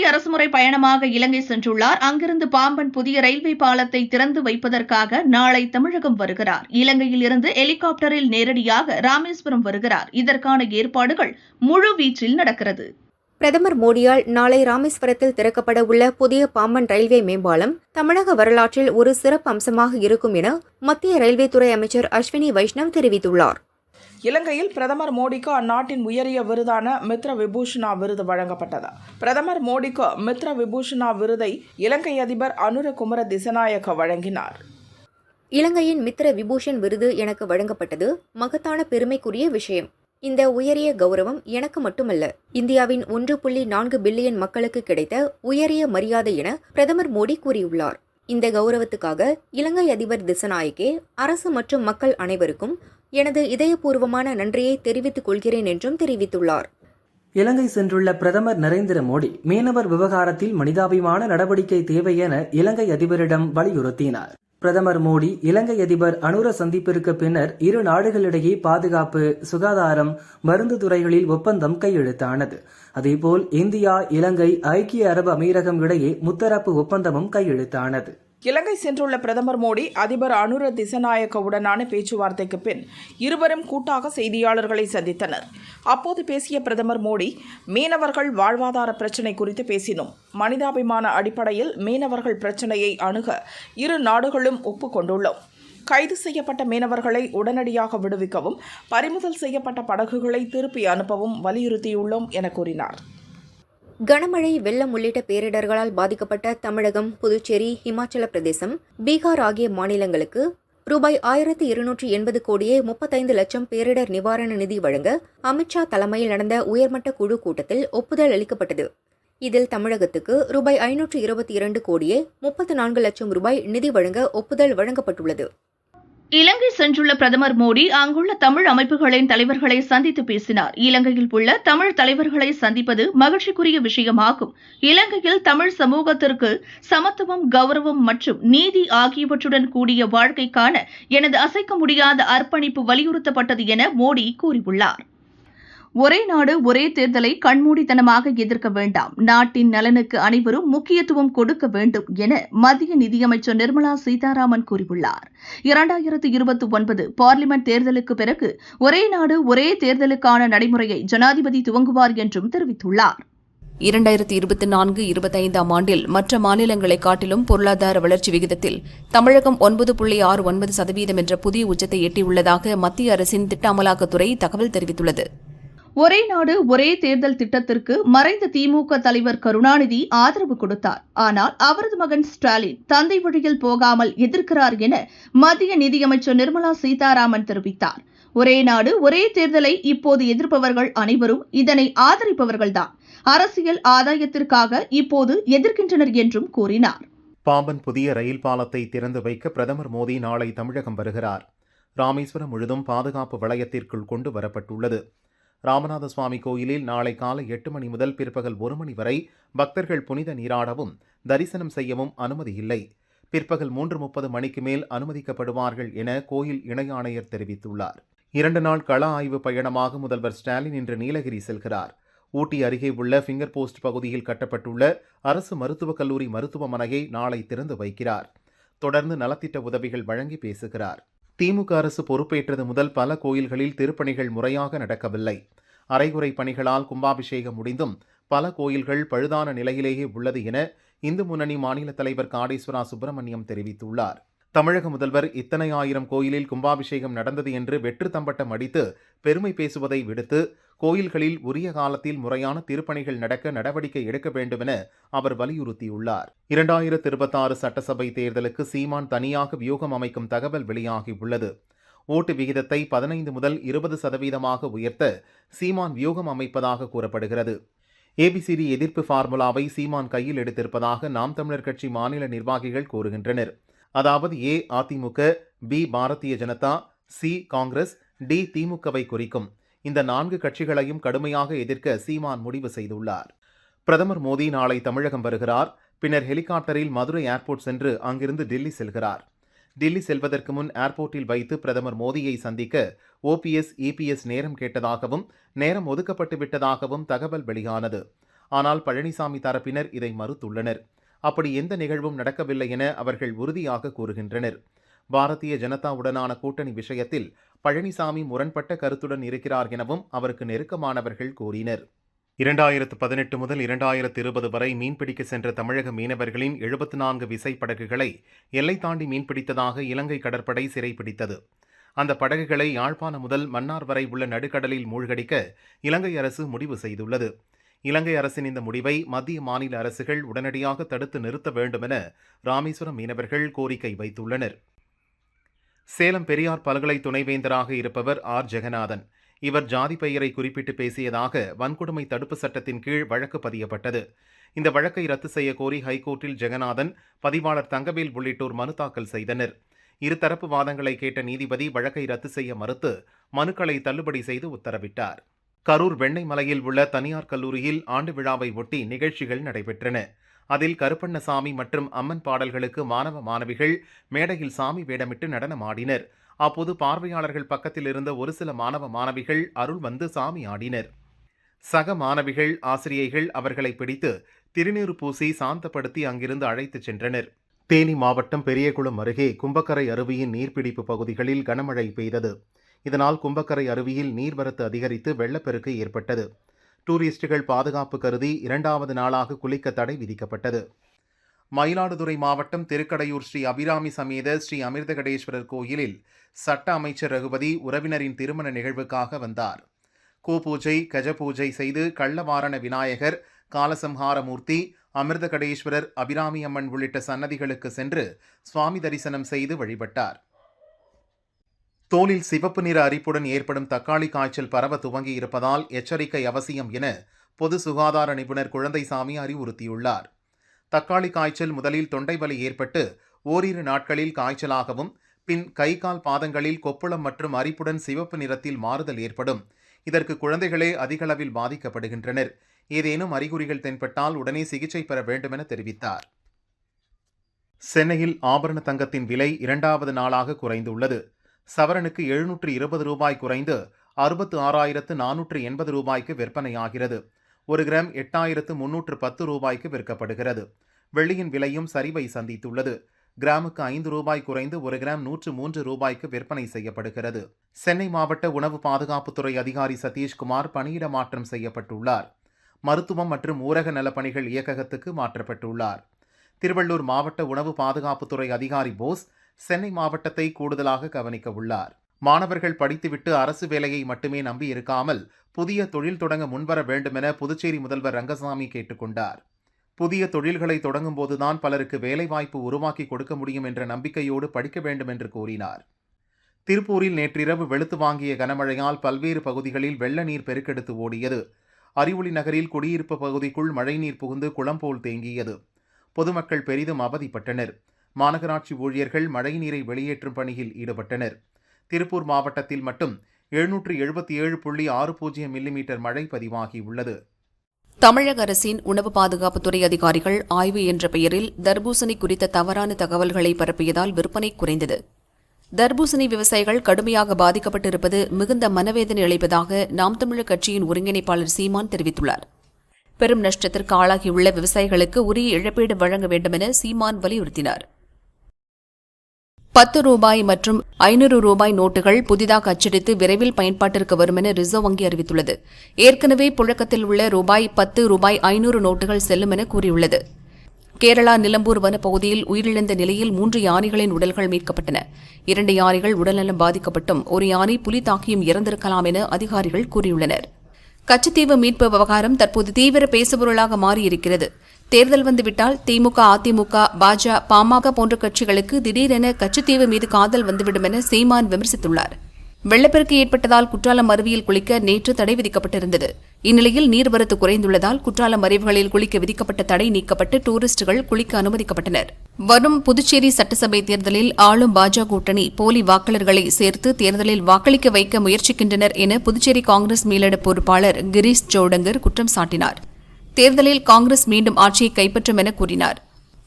அரசுமுறை பயணமாக இலங்கை சென்றுள்ளார். அங்கிருந்து பாம்பன் புதிய ரயில்வே பாலத்தை திறந்து வைப்பதற்காக நாளை தமிழகம் வருகிறார். இலங்கையில் இருந்து ஹெலிகாப்டரில் நேரடியாக ராமேஸ்வரம் வருகிறார். இதற்கான ஏற்பாடுகள் முழுவீச்சில் நடக்கிறது. பிரதமர் மோடியால் நாளை ராமேஸ்வரத்தில் திறக்கப்பட உள்ள புதிய பாம்பன் ரயில்வே மேம்பாலம் தமிழக வரலாற்றில் ஒரு சிறப்பு அம்சமாக இருக்கும் என மத்திய ரயில்வே துறை அமைச்சர் அஸ்வினி வைஷ்ணவ் தெரிவித்துள்ளார். இலங்கையில் பிரதமர் மோடிக்கு அந்நாட்டின் உயரிய விருதான மித்ர விபூஷணா விருது வழங்கப்பட்டது. பிரதமர் மோடிக்கு மித்ர விபூஷணா விருதை இலங்கை அதிபர் அனுர குமார திசாநாயக்க வழங்கினார். இலங்கையின் மித்ர விபூஷன் விருது எனக்கு வழங்கப்பட்டது மகத்தான பெருமைக்குரிய விஷயம். இந்த உயரிய கௌரவம் எனக்கு மட்டுமல்ல, இந்தியாவின் 1.4 பில்லியன் மக்களுக்கு கிடைத்த உயரிய மரியாதை என பிரதமர் மோடி கூறியுள்ளார். இந்த கௌரவத்துக்காக இலங்கை அதிபர் திசாநாயக்கே அரசு மற்றும் மக்கள் அனைவருக்கும் எனது இதயபூர்வமான நன்றியை தெரிவித்துக் கொள்கிறேன் என்றும் தெரிவித்துள்ளார். இலங்கை சென்றுள்ள பிரதமர் நரேந்திர மோடி மீனவர் விவகாரத்தில் மனிதாபிமான நடவடிக்கை தேவை என இலங்கை அதிபரிடம் வலியுறுத்தினார். பிரதமர் மோடி இலங்கை அதிபர் அனுர சந்திப்பிற்கு பின்னர் இரு நாடுகளிடையே பாதுகாப்பு, சுகாதாரம், மருந்து துறைகளில் ஒப்பந்தம் கையெழுத்தானது. அதேபோல் இந்தியா, இலங்கை, ஐக்கிய அரபு அமீரகம் இடையே முத்தரப்பு ஒப்பந்தமும் கையெழுத்தானது. இலங்கை சென்றுள்ள பிரதமர் மோடி அதிபர் அனுர திசாநாயக்கவுடனான பேச்சுவார்த்தைக்கு பின் இருவரும் கூட்டாக செய்தியாளர்களை சந்தித்தனர். அப்போது பேசிய பிரதமர் மோடி, மீனவர்கள் வாழ்வாதார பிரச்சினை குறித்து பேசினோம். மனிதாபிமான அடிப்படையில் மீனவர்கள் பிரச்சினையை அணுக இரு நாடுகளும் ஒப்புக்கொண்டுள்ளோம். கைது செய்யப்பட்ட மீனவர்களை உடனடியாக விடுவிக்கவும், பறிமுதல் செய்யப்பட்ட படகுகளை திருப்பி அனுப்பவும் வலியுறுத்தியுள்ளோம் என கூறினார். கனமழை, வெள்ளம் உள்ளிட்ட பேரிடர்களால் பாதிக்கப்பட்ட தமிழகம், புதுச்சேரி, இமாச்சல பிரதேசம், பீகார் ஆகிய மாநிலங்களுக்கு ரூபாய் 1280 கோடியே 35 லட்சம் பேரிடர் நிவாரண நிதி வழங்க அமித்ஷா தலைமையில் நடந்த உயர்மட்ட குழு கூட்டத்தில் ஒப்புதல் அளிக்கப்பட்டது. இதில் தமிழகத்துக்கு ரூபாய் 522 கோடியே 34 லட்சம் ரூபாய் நிதி வழங்க ஒப்புதல் வழங்கப்பட்டுள்ளது. இலங்கை சென்றுள்ள பிரதமர் மோடி அங்குள்ள தமிழ் அமைப்புகளின் தலைவர்களை சந்தித்து பேசினார். இலங்கையில் உள்ள தமிழ் தலைவர்களை சந்திப்பது மகிழ்ச்சிக்குரிய விஷயமாகும். இலங்கையில் தமிழ் சமூகத்திற்கு சமத்துவம், கௌரவம் மற்றும் நீதி ஆகியவற்றுடன் கூடிய வாழ்க்கைக்கான எனது அசைக்க முடியாத அர்ப்பணிப்பு வலியுறுத்தப்பட்டது என மோடி கூறியுள்ளார். ஒரே நாடு ஒரே தேர்தலை கண்மூடித்தனமாக எதிர்க்க வேண்டாம், நாட்டின் நலனுக்கு அனைவரும் முக்கியத்துவம் கொடுக்க வேண்டும் என மத்திய நிதியமைச்சர் நிர்மலா சீதாராமன் கூறியுள்ளார். 2029 பார்லிமெண்ட் தேர்தலுக்கு பிறகு ஒரே நாடு ஒரே தேர்தலுக்கான நடைமுறையை ஜனாதிபதி துவங்குவார் என்றும் தெரிவித்துள்ளார். 2024-25 ஆண்டில் மற்ற மாநிலங்களை காட்டிலும் பொருளாதார வளர்ச்சி விகிதத்தில் தமிழகம் 9.69% என்ற புதிய உச்சத்தை எட்டியுள்ளதாக மத்திய அரசின் திட்ட அமலாக்கத்துறை தகவல் தெரிவித்துள்ளது. ஒரே நாடு ஒரே தேர்தல் திட்டத்திற்கு மறைந்த திமுக தலைவர் கருணாநிதி ஆதரவு கொடுத்தார். ஆனால் அவரது மகன் ஸ்டாலின் தந்தை வழியில் போகாமல் எதிர்க்கிறார் என மத்திய நிதியமைச்சர் நிர்மலா சீதாராமன் தெரிவித்தார். ஒரே நாடு ஒரே தேர்தலை இப்போது எதிர்ப்பவர்கள் அனைவரும் இதனை ஆதரிப்பவர்கள்தான். அரசியல் ஆதாயத்திற்காக இப்போது எதிர்க்கின்றனர் என்றும் கூறினார். பாம்பன் புதிய ரயில் பாலத்தை திறந்து வைக்க பிரதமர் மோடி நாளை தமிழகம் வருகிறார். ராமேஸ்வரம் முழுதும் பாதுகாப்பு வளையத்திற்குள் கொண்டு வரப்பட்டுள்ளது. ராமநாத சுவாமி கோயிலில் நாளை காலை 8 மணி முதல் பிற்பகல் 1 மணி வரை பக்தர்கள் புனித நீராடவும் தரிசனம் செய்யவும் அனுமதி இல்லை. பிற்பகல் 3:30 மணிக்கு மேல் அனுமதிக்கப்படுவார்கள் என கோயில் இணை ஆணையர் தெரிவித்துள்ளார். 2 நாள் கள ஆய்வு பயணமாக முதல்வர் ஸ்டாலின் இன்று நீலகிரி செல்கிறார். ஊட்டி அருகே உள்ள ஃபிங்கர் போஸ்ட் பகுதியில் கட்டப்பட்டுள்ள அரசு மருத்துவக் கல்லூரி மருத்துவமனையை நாளை திறந்து வைக்கிறார். தொடர்ந்து நலத்திட்ட உதவிகள் வழங்கி பேசுகிறார். திமுக அரசு பொறுப்பேற்றது முதல் பல கோயில்களில் திருப்பணிகள் முறையாக நடக்கவில்லை. அரைகுறை பணிகளால் கும்பாபிஷேகம் முடிந்தும் பல கோயில்கள் பழுதான நிலையிலேயே உள்ளது என இந்து முன்னணி மாநில தலைவர் காடேஸ்வரா சுப்பிரமணியம் தெரிவித்துள்ளார். தமிழக முதல்வர் இத்தனை ஆயிரம் கோயிலில் கும்பாபிஷேகம் நடந்தது என்று வெற்று தம்பட்டம் அடித்து பெருமை பேசுவதை விடுத்து கோயில்களில் உரிய காலத்தில் முறையான திருப்பணிகள் நடக்க நடவடிக்கை எடுக்க வேண்டும் என அவர் வலியுறுத்தியுள்ளார். 2026 சட்டசபை தேர்தலுக்கு சீமான் தனியாக வியூகம் அமைக்கும் தகவல் வெளியாகியுள்ளது. ஓட்டு விகிதத்தை 15 முதல் 20% உயர்த்த சீமான் வியூகம் அமைப்பதாக கூறப்படுகிறது. ஏபிசிடி எதிர்ப்பு ஃபார்முலாவை சீமான் கையில் எடுத்திருப்பதாக நாம் தமிழர் கட்சி மாநில நிர்வாகிகள் கூறுகின்றனர். அதாவது A AIADMK, B Bharatiya Janata, C Congress, D திமுகவை குறிக்கும். இந்த 4 கட்சிகளையும் கடுமையாக எதிர்க்க சீமான் முடிவு செய்துள்ளார். பிரதமர் மோடி நாளை தமிழகம் வருகிறார். பின்னர் ஹெலிகாப்டரில் மதுரை ஏர்போர்ட் சென்று அங்கிருந்து டில்லி செல்கிறார். டில்லி செல்வதற்கு முன் ஏர்போர்ட்டில் வைத்து பிரதமர் மோடியை சந்திக்க ஓபிஎஸ், இபிஎஸ் நேரம் கேட்டதாகவும் நேரம் ஒதுக்கப்பட்டு விட்டதாகவும் தகவல் வெளியானது. ஆனால் பழனிசாமி தரப்பினர் இதை மறுத்துள்ளனர். அப்படி எந்த நிகழ்வும் நடக்கவில்லை என அவர்கள் உறுதியாக கூறுகின்றனர். பாரதிய ஜனதாவுடனான கூட்டணி விஷயத்தில் பழனிசாமி முரண்பட்ட கருத்துடன் இருக்கிறார் எனவும் அவருக்கு நெருக்கமானவர்கள் கூறினர். 2018 முதல் 2020 வரை மீன்பிடிக்க சென்ற தமிழக மீனவர்களின் 74 விசைப்படகுகளை எல்லை தாண்டி மீன்பிடித்ததாக இலங்கை கடற்படை சிறைப்பிடித்தது. அந்த படகுகளை யாழ்ப்பாணம் முதல் மன்னார் வரை உள்ள நடுக்கடலில் மூழ்கடிக்க இலங்கை அரசு முடிவு செய்துள்ளது. இலங்கை அரசின் இந்த முடிவை மத்திய மாநில அரசுகள் உடனடியாக தடுத்து நிறுத்த வேண்டும் என ராமேஸ்வரம் மீனவர்கள் கோரிக்கை வைத்துள்ளனர். சேலம் பெரியார் பல்கலை துணைவேந்தராக இருப்பவர் ஆர். ஜெகநாதன். இவர் ஜாதி பெயரை குறிப்பிட்டு பேசியதாக வன்கொடுமை தடுப்பு சட்டத்தின் கீழ் வழக்கு பதியப்பட்டது. இந்த வழக்கை ரத்து செய்ய கோரி ஹைகோர்ட்டில் ஜெகநாதன், பதிவாளர் தங்கவேல் உள்ளிட்டோர் மனு தாக்கல் செய்தனர். இருதரப்பு வாதங்களை கேட்ட நீதிபதி வழக்கை ரத்து செய்ய மறுத்து மனுக்களை தள்ளுபடி செய்து உத்தரவிட்டார். கரூர் வெண்ணெய்மலையில் உள்ள தனியார் கல்லூரியில் ஆண்டு விழாவை ஒட்டி நிகழ்ச்சிகள் நடைபெற்றன. அதில் கருப்பண்ணசாமி மற்றும் அம்மன் பாடல்களுக்கு மாணவ மாணவிகள் மேடையில் சாமி வேடமிட்டு நடனமாடினர். அப்போது பார்வையாளர்கள் பக்கத்தில் இருந்த ஒரு சில மாணவ மாணவிகள் அருள் வந்து சாமி ஆடினர். சக மாணவிகள், ஆசிரியைகள் அவர்களை பிடித்து திருநீறு பூசி சாந்தப்படுத்தி அங்கிருந்து அழைத்துச் சென்றனர். தேனி மாவட்டம் பெரியகுளம் அருகே கும்பக்கரை அருவியின் நீர்பிடிப்பு பகுதிகளில் கனமழை பெய்தது. இதனால் கும்பக்கரை அருவியில் நீர்வரத்து அதிகரித்து வெள்ளப்பெருக்கு ஏற்பட்டது. டூரிஸ்டுகள் பாதுகாப்பு கருதி 2வது நாளாக குளிக்க தடை விதிக்கப்பட்டது. மயிலாடுதுறை மாவட்டம் திருக்கடையூர் ஸ்ரீ அபிராமி சமேத ஸ்ரீ அமிர்தகடேஸ்வரர் கோயிலில் சட்ட அமைச்சர் ரகுபதி உறவினரின் திருமண நிகழ்வுக்காக வந்தார். கோபூஜை, கஜபூஜை செய்து கள்ளவாரண விநாயகர், காலசம்ஹாரமூர்த்தி, அமிர்தகடேஸ்வரர், அபிராமி அம்மன் உள்ளிட்ட சன்னதிகளுக்கு சென்று சுவாமி தரிசனம் செய்து வழிபட்டார். தோலில் சிவப்பு நிற அரிப்புடன் ஏற்படும் தக்காளி காய்ச்சல் பரவ துவங்கி இருப்பதால் எச்சரிக்கை அவசியம் என பொது சுகாதார நிபுணர் குழந்தைசாமி அறிவுறுத்தியுள்ளார். தக்காளி காய்ச்சல் முதலில் தொண்டை வலி ஏற்பட்டு ஓரிரு நாட்களில் காய்ச்சலாகவும், பின் கை கால் பாதங்களில் கொப்புளம் மற்றும் அரிப்புடன் சிவப்பு நிறத்தில் மாறுதல் ஏற்படும். இதற்கு குழந்தைகளே அதிகளவில் பாதிக்கப்படுகின்றனர். ஏதேனும் அறிகுறிகள் தென்பட்டால் உடனே சிகிச்சை பெற வேண்டும் என தெரிவித்தார். சென்னையில் ஆபரண தங்கத்தின் விலை 2வது நாளாக குறைந்துள்ளது. சவரனுக்கு 720 ரூபாய் குறைந்து 66,480 ரூபாய்க்கு விற்பனையாகிறது. 1 கிராம் 8,310 ரூபாய்க்கு விற்கப்படுகிறது. வெள்ளியின் விலையும் சரிவை சந்தித்துள்ளது. கிராமுக்கு 5 ரூபாய் குறைந்து 1 கிராம் 103 ரூபாய்க்கு விற்பனை செய்யப்படுகிறது. சென்னை மாவட்ட உணவு பாதுகாப்புத்துறை அதிகாரி சதீஷ்குமார் பணியிட மாற்றம் செய்யப்பட்டுள்ளார். மருத்துவம் மற்றும் ஊரக நலப்பணிகள் இயக்ககத்துக்கு மாற்றப்பட்டுள்ளார். திருவள்ளூர் மாவட்ட உணவு பாதுகாப்புத்துறை அதிகாரி போஸ் சென்னை மாவட்டத்தை கூடுதலாக கவனிக்க உள்ளார். மாணவர்கள் படித்துவிட்டு அரசு வேலையை மட்டுமே நம்பி இருக்காமல் புதிய தொழில் தொடங்க முன்வர வேண்டும் என புதுச்சேரி முதல்வர் ரங்கசாமி கேட்டுக்கொண்டார். புதிய தொழில்களை தொடங்கும் போதுதான் பலருக்கு வேலைவாய்ப்பு உருவாக்கி கொடுக்க முடியும் என்ற நம்பிக்கையோடு படிக்க வேண்டும் என்று கூறினார். திருப்பூரில் நேற்றிரவு வெளுத்து வாங்கிய கனமழையால் பல்வேறு பகுதிகளில் வெள்ள நீர் பெருக்கெடுத்து ஓடியது. அறிவொளி நகரில் குடியிருப்பு பகுதிக்குள் மழைநீர் புகுந்து குளம் போல் தேங்கியது. பொதுமக்கள் பெரிதும் அவதிப்பட்டனர். மாநகராட்சி ஊழியர்கள் மழைநீரை வெளியேற்றும் பணியில் ஈடுபட்டனர். திருப்பூர் மாவட்டத்தில் மட்டும் 777.60 மில்லிமீட்டர் மழை பதிவாகியுள்ளது. தமிழக அரசின் உணவு பாதுகாப்புத்துறை அதிகாரிகள் ஆய்வு என்ற பெயரில் தர்பூசணி குறித்த தவறான தகவல்களை பரப்பியதால் விற்பனை குறைந்தது. தர்பூசணி விவசாயிகள் கடுமையாக பாதிக்கப்பட்டிருப்பது மிகுந்த மனவேதனை அளிப்பதாக நாம் தமிழர் கட்சியின் ஒருங்கிணைப்பாளர் சீமான் தெரிவித்துள்ளார். பெரும் நஷ்டத்திற்கு ஆளாகியுள்ள விவசாயிகளுக்கு உரிய இழப்பீடு வழங்க வேண்டும் என சீமான் வலியுறுத்தினார். 10 ரூபாய் மற்றும் 500 ரூபாய் நோட்டுகள் புதிதாக அச்சடித்து விரைவில் பயன்பாட்டிற்கு வரும் என ரிசர்வ் வங்கி அறிவித்துள்ளது. ஏற்கனவே புழக்கத்தில் உள்ள ரூபாய் 10, ரூபாய் 500 நோட்டுகள் செல்லும் என கூறியுள்ளது. கேரளா நிலம்பூர் வனப்பகுதியில் உயிரிழந்த நிலையில் 3 யானைகளின் உடல்கள் மீட்கப்பட்டன. 2 யானைகள் உடல்நலம் பாதிக்கப்பட்டும் 1 யானை புலி தாக்கியும் இறந்திருக்கலாம் என அதிகாரிகள் கூறியுள்ளனர். கச்சத்தீவு மீட்பு விவகாரம் தற்போது தீவிர பேசுபொருளாக மாறியிருக்கிறது. தேர்தல் வந்துவிட்டால் திமுக, அதிமுக, பாஜ, பாமக போன்ற கட்சிகளுக்கு திடீரென கச்சத்தீவு மீது காதல் வந்துவிடும் என சீமான் விமர்சித்துள்ளார். வெள்ளப்பெருக்கு ஏற்பட்டதால் குற்றாலம் அருவியில் குளிக்க நேற்று தடை விதிக்கப்பட்டிருந்தது. இந்நிலையில் நீர்வரத்து குறைந்துள்ளதால் குற்றாலம் அருவிகளில் குளிக்க விதிக்கப்பட்ட தடை நீக்கப்பட்டு டூரிஸ்டுகள் குளிக்க அனுமதிக்கப்பட்டனர். வரும் புதுச்சேரி சட்டசபை தேர்தலில் ஆளும் பாஜக கூட்டணி போலி வாக்காளர்களை சேர்த்து தேர்தலில் வாக்களிக்க வைக்க முயற்சிக்கின்றனர் என புதுச்சேரி காங்கிரஸ் மேலிட பொறுப்பாளர் கிரீஷ் ஜோடங்கர் குற்றம் சாட்டினார். தேர்தலில் காங்கிரஸ் மீண்டும் ஆட்சியை கைப்பற்றும் என கூறினார்.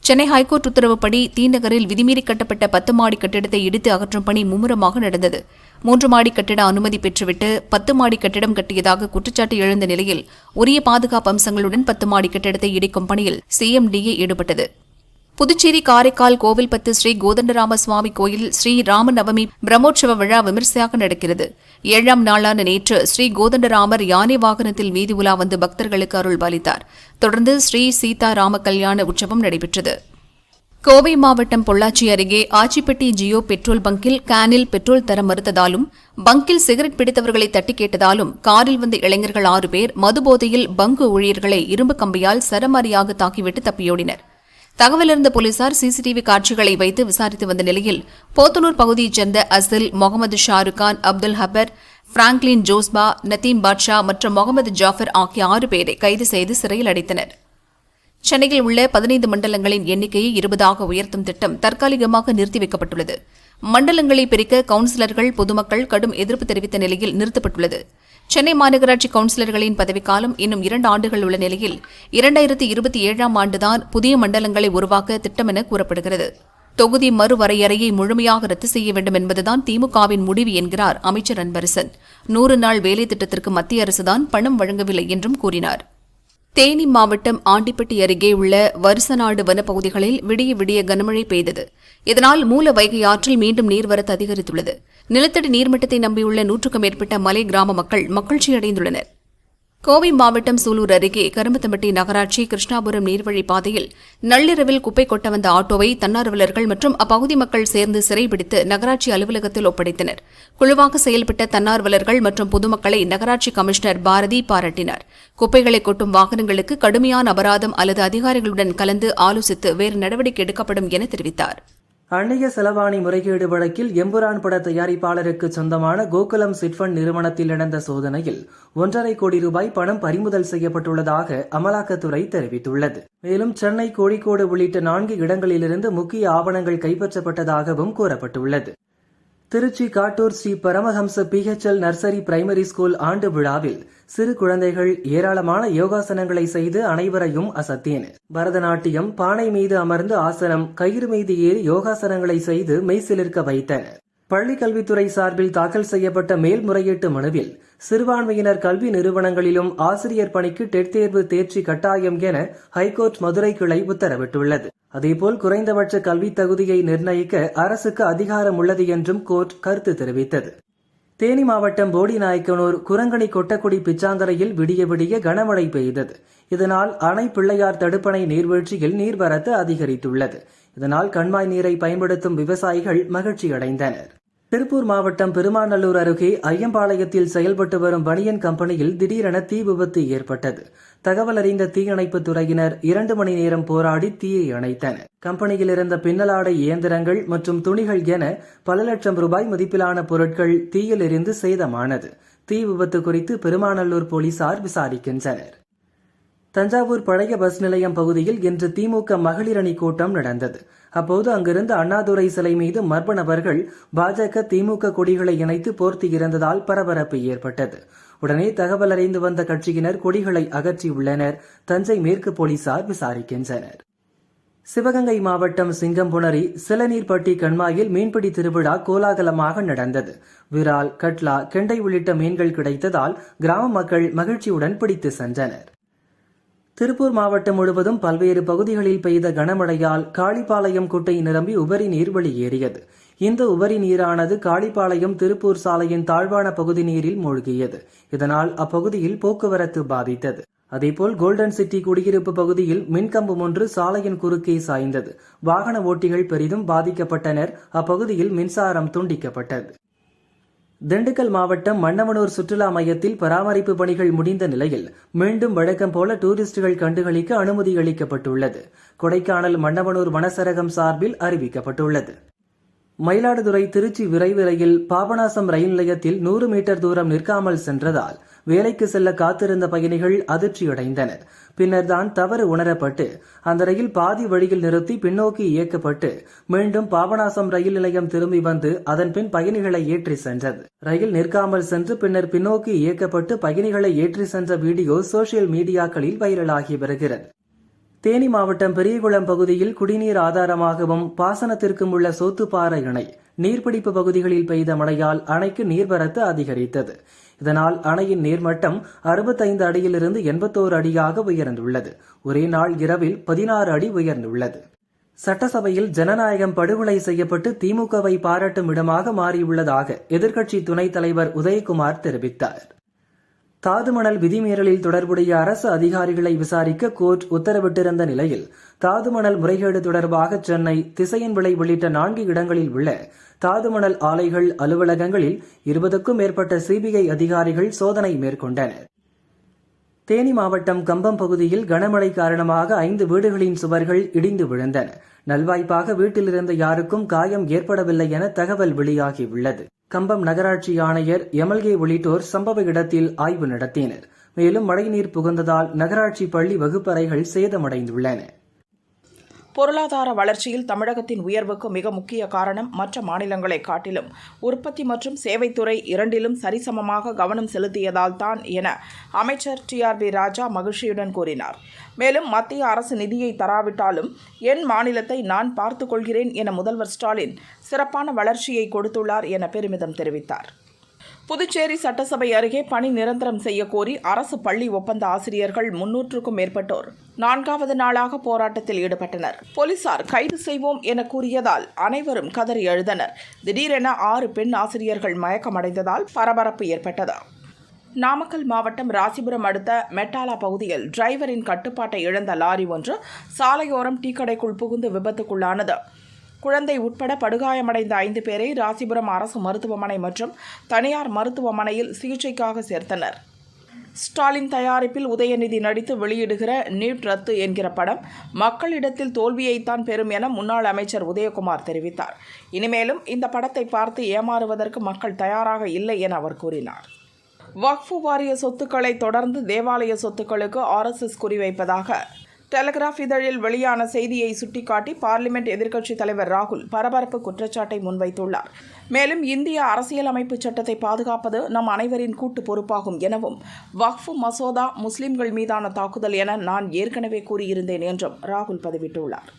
சென்னை ஹைகோர்ட் உத்தரவுப்படி தீநகரில் விதிமீறி கட்டப்பட்ட 10 மாடி கட்டிடத்தை இடித்து அகற்றும் பணி மும்முரமாக நடந்தது. 3 மாடி கட்டிட அனுமதி பெற்றுவிட்டு 10 மாடி கட்டிடம் கட்டியதாக குற்றச்சாட்டு எழுந்த நிலையில் உரிய பாதுகாப்பு அம்சங்களுடன் 10 மாடி கட்டிடத்தை இடிக்கும் பணியில் சிஎம்டிஏ ஈடுபட்டது. புதுச்சேரி காரைக்கால் கோவில்பத்து ஸ்ரீ கோதண்டராம சுவாமி கோயில் ஸ்ரீ ராமநவமி பிரம்மோற்சவ விழா விமரிசையாக நடக்கிறது. 7ஆம் நாளான நேற்று ஸ்ரீ கோதண்டராமர் யானை வாகனத்தில் வீதி உலா வந்து பக்தர்களுக்கு அருள் பாலித்தார். தொடர்ந்து ஸ்ரீ சீதா ராம கல்யாண உற்சவம் நடைபெற்றது. கோவை மாவட்டம் பொள்ளாச்சி அருகே ஆச்சிப்பட்டி ஜியோ பெட்ரோல் பங்கில் கேனில் பெட்ரோல் தர மறுத்ததாலும் பங்கில் சிகரெட் பிடித்தவர்களை தட்டி கேட்டதாலும் காரில் வந்த இளைஞர்கள் 6 பேர் மதுபோதையில் பங்கு ஊழியர்களை இரும்பு கம்பியால் சரமாரியாக தாக்கிவிட்டு தப்பியோடினர். தகவலறிந்த போலீசார் சிசிடிவி காட்சிகளை வைத்து விசாரித்து வந்த நிலையில் போத்தனூர் பகுதியைச் சேர்ந்த அசில், முகமது ஷாருக்கான், அப்துல் ஹபர், பிராங்க்லின் ஜோஸ்பா, நதீம் பாட்ஷா மற்றும் முகமது ஜாஃபர் ஆகிய 6 பேரை கைது செய்து சிறையில் அடைத்தனர். சென்னையில் உள்ள 15 மண்டலங்களின் எண்ணிக்கையை 20ஆக உயர்த்தும் திட்டம் தற்காலிகமாக நிறுத்தி வைக்கப்பட்டுள்ளது. மண்டலங்களை பிரிக்க கவுன்சிலர்கள், பொதுமக்கள் கடும் எதிர்ப்பு தெரிவித்த நிலையில் நிறுத்தப்பட்டுள்ளது. சென்னை மாநகராட்சி கவுன்சிலர்களின் பதவிக்காலம் இன்னும் 2 ஆண்டுகள் உள்ள நிலையில் 2027ஆம் ஆண்டுதான் புதிய மண்டலங்களை உருவாக்க திட்டம் என கூறப்படுகிறது. தொகுதி மறுவரையறையை முழுமையாக ரத்து செய்ய வேண்டும் என்பதுதான் திமுகவின் முடிவு என்கிறார் அமைச்சர் அன்பரசன். 100 நாள் வேலை திட்டத்திற்கு மத்திய அரசுதான் பணம் வழங்கவில்லை என்றும் கூறினார். தேனி மாவட்டம் ஆண்டிப்பட்டி அருகே உள்ள வருசநாடு வனப்பகுதிகளில் விடிய விடிய கனமழை பெய்தது. இதனால் மூல வைகை ஆற்றில் மீண்டும் நீர்வரத்து அதிகரித்துள்ளது. நிலத்தடி நீர்மட்டத்தை நம்பியுள்ள 100க்கும் மேற்பட்ட மலை கிராம மக்கள் மகிழ்ச்சியடைந்துள்ளனர். கோவை மாவட்டம் சூலூர் அருகே கரும்பத்தம்பட்டி நகராட்சி கிருஷ்ணாபுரம் நீர்வழி பாதையில் நள்ளிரவில் குப்பை கொட்ட வந்த ஆட்டோவை தன்னார்வலர்கள் மற்றும் அப்பகுதி மக்கள் சேர்ந்து சிறைபிடித்து நகராட்சி அலுவலகத்தில் ஒப்படைத்தனர். குழுவாக செயல்பட்ட தன்னார்வலர்கள் மற்றும் பொதுமக்களை நகராட்சி கமிஷனர் பாரதி பாராட்டினார். குப்பைகளை கொட்டும் வாகனங்களுக்கு கடுமையான அபராதம் அல்லது அதிகாரிகளுடன் கலந்து ஆலோசித்து வேறு நடவடிக்கை எடுக்கப்படும் என தெரிவித்தார். அந்நிய செலவாணி முறைகேடு வழக்கில் எம்புரான் பட தயாரிப்பாளருக்கு சொந்தமான கோகுலம் சிட்ஃபண்ட் நிறுவனத்தில் நடந்த சோதனையில் 1.5 கோடி ரூபாய் பணம் பறிமுதல் செய்யப்பட்டுள்ளதாக அமலாக்கத்துறை தெரிவித்துள்ளது. மேலும் சென்னை, கோழிக்கோடு உள்ளிட்ட 4 இடங்களிலிருந்து முக்கிய ஆவணங்கள் கைப்பற்றப்பட்டதாகவும் கூறப்பட்டுள்ளது. Tiruchi Kattur Sri Paramahamsa PHL nursery primary school ஆண்டு விழாவில் சிறு குழந்தைகள் ஏராளமான யோகாசனங்களை செய்து அனைவரையும் அசத்தினர். பரதநாட்டியம், பானை மீது அமர்ந்து ஆசனம், கயிறு மீது ஏறி யோகாசனங்களை செய்து மெய்சிலிர்க்க வைத்தனர். பள்ளிக் கல்வித்துறை சார்பில் தாக்கல் செய்யப்பட்ட மேல்முறையீட்டு மனுவில் சிறுபான்மையினர் கல்வி நிறுவனங்களிலும் ஆசிரியர் பணிக்கு டெட் தேர்வு தேர்ச்சி கட்டாயம் என ஹைகோர்ட் மதுரை கிளை உத்தரவிட்டுள்ளது. அதேபோல் குறைந்தபட்ச கல்வி தகுதியை நிர்ணயிக்க அரசுக்கு அதிகாரம் உள்ளது என்றும் கோர்ட் கருத்து தெரிவித்தது. தேனி மாவட்டம் போடிநாயக்கனூர், குரங்கணி, கொட்டக்குடி, பிச்சாந்தரையில் விடிய விடிய கனமழை பெய்தது. இதனால் அணை பிள்ளையார் தடுப்பணை நீர்வீழ்ச்சியில் நீர்வரத்து அதிகரித்துள்ளது. இதனால் கண்மாய் நீரை பயன்படுத்தும் விவசாயிகள் மகிழ்ச்சியடைந்தனர். திருப்பூர் மாவட்டம் பெருமாநல்லூர் அருகே ஐயம்பாளையத்தில் செயல்பட்டு வரும் பனியன் கம்பெனியில் திடீரென தீ விபத்து ஏற்பட்டது. தகவல் அறிந்த தீயணைப்புத் துறையினர் 2 மணி நேரம் போராடி தீயை அணைத்தனர். கம்பெனியில் இருந்த பின்னலாடை இயந்திரங்கள் மற்றும் துணிகள் என பல லட்சம் ரூபாய் மதிப்பிலான பொருட்கள் தீயில் எரிந்து சேதமானது. தீ விபத்து குறித்து பெருமாநல்லூர் போலீசார் விசாரிக்கின்றனர். தஞ்சாவூர் பழைய பஸ் நிலையம் பகுதியில் இன்று திமுக மகளிர் அணி கூட்டம் நடந்தது. அப்போது அங்கிருந்து அண்ணாதுரை சிலை மீது மர்ம நபர்கள் பாஜக, திமுக கொடிகளை இணைத்து போர்த்தி இருந்ததால் பரபரப்பு ஏற்பட்டது. உடனே தகவல் அறிந்து வந்த கட்சியினர் கொடிகளை அகற்றியுள்ளனர். தஞ்சை மேற்கு போலீசார் விசாரிக்கின்றனர். சிவகங்கை மாவட்டம் சிங்கம்புணரி சிலநீர்பட்டி கண்மாயில் மீன்பிடி திருவிழா கோலாகலமாக நடந்தது. விரால், கட்லா, கெண்டை உள்ளிட்ட மீன்கள் கிடைத்ததால் கிராம மக்கள் மகிழ்ச்சியுடன் பிடித்து சென்றனர். திருப்பூர் மாவட்டம் முழுவதும் பல்வேறு பகுதிகளில் பெய்த கனமழையால் காளிப்பாளையம் குட்டை நிரம்பி உபரி நீர் வெளியேறியது. இந்த உபரி நீரானது காளிப்பாளையம் திருப்பூர் சாலையின் தாழ்வான பகுதி நீரில் மூழ்கியது. இதனால் அப்பகுதியில் போக்குவரத்து பாதித்தது. அதேபோல் கோல்டன் சிட்டி குடியிருப்பு பகுதியில் மின்கம்பம் ஒன்று சாலையின் குறுக்கே சாய்ந்தது. வாகன ஓட்டிகள் பெரிதும் பாதிக்கப்பட்டனர். அப்பகுதியில் மின்சாரம் துண்டிக்கப்பட்டது. திண்டுக்கல் மாவட்டம் மன்னவனூர் சுற்றுலா மையத்தில் பராமரிப்பு பணிகள் முடிந்த நிலையில் மீண்டும் வழக்கம் போல டூரிஸ்டுகள் கண்டுகளிக்க அனுமதி அளிக்கப்பட்டுள்ளது. கொடைக்கானல் மன்னவனூர் வனச்சரகம் சார்பில் அறிவிக்கப்பட்டுள்ளது. மயிலாடுதுறை திருச்சி விரைவு ரயில் பாபநாசம் ரயில் நிலையத்தில் 100 மீட்டர் தூரம் நிற்காமல் சென்றதால் வேலைக்கு செல்ல காத்திருந்த பயணிகள் அதிர்ச்சியடைந்தனர். பின்னர் தான் தவறு உணரப்பட்டு அந்த ரயில் பாதி வழியில் நிறுத்தி பின்னோக்கி இயக்கப்பட்டு மீண்டும் பாபநாசம் ரயில் நிலையம் திரும்பி வந்து அதன் பின் பயணிகளை ஏற்றி சென்றது. ரயில் நிற்காமல் சென்று பின்னர் பின்னோக்கி இயக்கப்பட்டு பயணிகளை ஏற்றி சென்ற வீடியோ சோசியல் மீடியாக்களில் வைரலாகி வருகிறது. தேனி மாவட்டம் பெரியகுளம் பகுதியில் குடிநீர் ஆதாரமாகவும் பாசனத்திற்கும் உள்ள சோத்துப்பாறை அணை நீர்பிடிப்பு பகுதிகளில் பெய்த மழையால் அணைக்கு நீர்வரத்து அதிகரித்தது. இதனால் அணையின் நீர்மட்டம் 65 அடியிலிருந்து 81 அடியாக உயர்ந்துள்ளது. ஒரே நாள் இரவில் 16 அடி உயர்ந்துள்ளது. சட்டசபையில் ஜனநாயகம் படுகொலை செய்யப்பட்டு திமுகவை பாராட்டும் இடமாக மாறியுள்ளதாக எதிர்க்கட்சி துணைத் தலைவர் உதயகுமார் தெரிவித்தார். தாதுமணல் விதிமீறலில் தொடர்புடைய அரசு அதிகாரிகளை விசாரிக்க கோர்ட் உத்தரவிட்டிருந்த நிலையில் தாதுமணல் முறைகேடு தொடர்பாக சென்னை, திசையன்விளை உள்ளிட்ட 4 இடங்களில் உள்ள தாதுமணல் ஆலைகள் அலுவலகங்களில் 20க்கும் மேற்பட்ட சிபிஐ அதிகாரிகள் சோதனை மேற்கொண்டனர். தேனி மாவட்டம் கம்பம் பகுதியில் கனமழை காரணமாக 5 வீடுகளின் சுவர்கள் இடிந்து விழுந்தன. நல்வாய்ப்பாக வீட்டில் இருந்த யாருக்கும் காயம் ஏற்படவில்லை என தகவல் வெளியாகியுள்ளது. கம்பம் நகராட்சி ஆணையர் எம்எல்ஏ உள்ளிட்டோர் சம்பவ இடத்தில் ஆய்வு நடத்தினர். மேலும் மழைநீர் புகுந்ததால் நகராட்சி பள்ளி வகுப்பறைகள் சேதமடைந்துள்ளன. பொருளாதார வளர்ச்சியில் தமிழகத்தின் உயர்வுக்கு மிக முக்கிய காரணம் மற்ற மாநிலங்களை காட்டிலும் உற்பத்தி மற்றும் சேவைத்துறை இரண்டிலும் சரிசமமாக கவனம் செலுத்தியதால் தான் என அமைச்சர் டிஆர்பி ராஜா மகிழ்ச்சியுடன் கூறினார். மேலும் மத்திய அரசு நிதியை தராவிட்டாலும் என் மாநிலத்தை நான் பார்த்துக் கொள்கிறேன் என முதல்வர் ஸ்டாலின் சிறப்பான வளர்ச்சியை கொடுத்துள்ளார் என பெருமிதம் தெரிவித்தார். புதுச்சேரி சட்டசபை அருகே பணி நிரந்தரம் செய்ய கோரி அரசு பள்ளி ஒப்பந்த ஆசிரியர்கள் 300க்கும் மேற்பட்டோர் 4வது நாளாக போராட்டத்தில் ஈடுபட்டனர். போலீசார் கைது செய்வோம் என கூறியதால் அனைவரும் கதறி எழுந்தனர். திடீரென 6 பெண் ஆசிரியர்கள் மயக்கமடைந்ததால் பரபரப்பு ஏற்பட்டது. நாமக்கல் மாவட்டம் ராசிபுரம் அடுத்த மெட்டாலா பகுதியில் டிரைவரின் கட்டுப்பாட்டை இழந்த லாரி ஒன்று சாலையோரம் டீக்கடைக்குள் புகுந்து விபத்துக்குள்ளானது. குழந்தை உட்பட படுகாயமடைந்த 5 பேரை ராசிபுரம் அரசு மருத்துவமனை மற்றும் தனியார் மருத்துவமனையில் சிகிச்சைக்காக சேர்த்தனர். ஸ்டாலின் தயாரிப்பில் உதயநிதி நடித்து வெளியிடுகிற நீட் ரத்து என்கிற படம் மக்களிடத்தில் தோல்வியைத்தான் பெறும் என முன்னாள் அமைச்சர் உதயகுமார் தெரிவித்தார். இனிமேலும் இந்த படத்தை பார்த்து ஏமாறுவதற்கு மக்கள் தயாராக இல்லை என அவர் கூறினார். வக்ஃபு வாரிய சொத்துக்களை தொடர்ந்து தேவாலய சொத்துக்களுக்கு RSS குறிவைப்பதாக டெலிகிராஃப் இதழில் வெளியான செய்தியை சுட்டிக்காட்டி பார்லிமெண்ட் எதிர்க்கட்சித் தலைவர் ராகுல் பரபரப்பு குற்றச்சாட்டை முன்வைத்துள்ளார். மேலும் இந்திய அரசியலமைப்பு சட்டத்தை பாதுகாப்பது நம் அனைவரின் கூட்டு பொறுப்பாகும் எனவும் வக்ஃபு மசோதா முஸ்லிம்கள் மீதான தாக்குதல் என நான் ஏற்கனவே கூறியிருந்தேன் என்றும் ராகுல் பதிவிட்டுள்ளார்.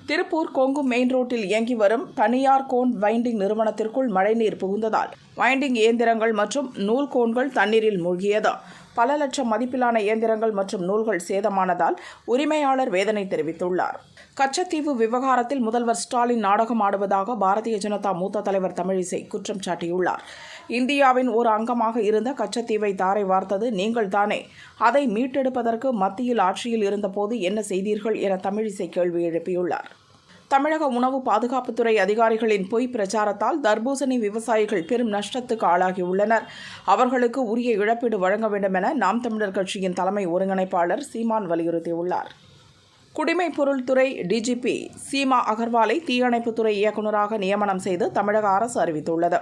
திருப்பூர் கொங்கு மெயின் ரோட்டில் இயங்கி வரும் தனியார் கோன் வைண்டிங் நிறுவனத்திற்குள் மழைநீர் புகுந்ததால் வைண்டிங் இயந்திரங்கள் மற்றும் நூல் கோன்கள் தண்ணீரில் மூழ்கியது. பல லட்சம் மதிப்பிலான இயந்திரங்கள் மற்றும் நூல்கள் சேதமானதால் உரிமையாளர் வேதனை தெரிவித்துள்ளார். கச்சத்தீவு விவகாரத்தில் முதல்வர் ஸ்டாலின் நாடகம் ஆடுவதாக பாரதிய ஜனதா மூத்த தலைவர் தமிழிசை குற்றம் சாட்டியுள்ளார். இந்தியாவின் ஒரு அங்கமாக இருந்த கச்சத்தீவை தாரை வார்த்தது நீங்கள் தானே, அதை மீட்டெடுப்பதற்கு மத்தியில் ஆட்சியில் இருந்தபோது என்ன செய்தீர்கள் என தமிழிசை கேள்வி எழுப்பியுள்ளார். தமிழக உணவு பாதுகாப்புத்துறை அதிகாரிகளின் பொய் பிரச்சாரத்தால் தர்பூசணி விவசாயிகள் பெரும் நஷ்டத்துக்கு ஆளாகியுள்ளனர். அவர்களுக்கு உரிய இழப்பீடு வழங்க வேண்டும் என நாம் தமிழர் கட்சியின் தலைமை ஒருங்கிணைப்பாளர் சீமான் வலியுறுத்தியுள்ளார். குடிமைப் பொருள் துறை டிஜிபி சீமா அகர்வாலை தீயணைப்புத்துறை இயக்குநராக நியமனம் செய்து தமிழக அரசு அறிவித்துள்ளது.